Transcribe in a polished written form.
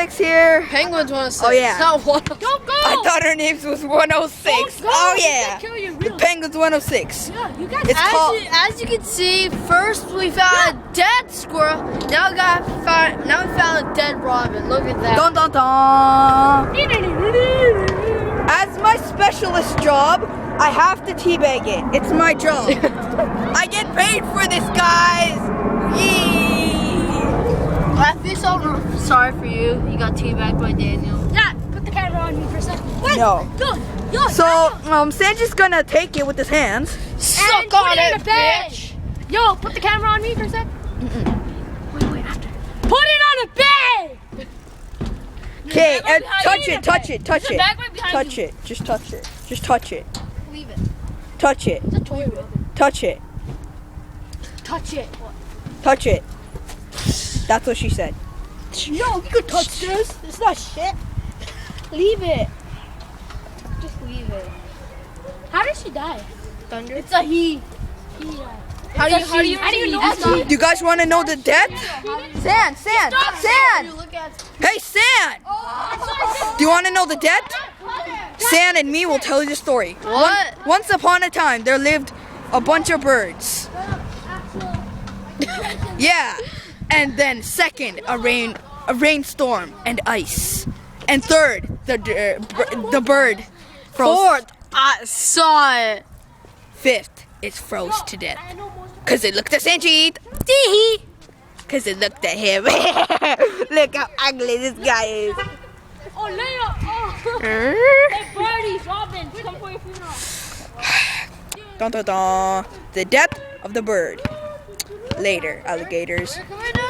106 here. Penguins 106. Oh, yeah. It's not 106. Don't go! I thought her name was 106. Don't go. Oh, You yeah. can't kill your The real- Penguins 106. Yeah, you guys. It's called. As you can see, first we found a dead squirrel. Now we found a dead robin. Look at that. Dun dun dun. As my specialist job, I have to teabag it. It's my job. I get paid for this, guys. Yee. I feel so sorry for you. You got teabagged by Daniel. Yeah, put the camera on me for a second. What? No. Yo, So, Daniel. Sanji's gonna take it with his hands. Suck put on it in it, a bag. bitch. Yo, put the camera on me for a sec. Wait, after. Put it on a bag! Okay, bag right behind touch you, it, touch it, touch There's a it. bag right behind Touch you. it. Just touch it. Just touch it. Leave it. Touch it. It's a toy wheel. Touch it. Touch it. Touch it. That's what she said. No, you could touch this. It's not shit. Leave it. Just leave it. How did she die? Thunder. It's a he. He died. How do you know it's it's not- Do you guys want to know the death? San. You look at Hey, San. Do you want to know the death? San and me will tell you the story. What? Once upon a time, there lived a bunch of birds. Yeah. And then second, a rainstorm and ice. And third, the bird froze. Fourth, I saw it. Fifth, it froze to death. Cause it looked at Sanji. Tee. Cause it looked at him. Look how ugly this guy is. Oh, Leia. Oh. Hey, birdies, Robin, come for your funeral. Dun dun dun. The death of the bird. Later, alligators. Come here now.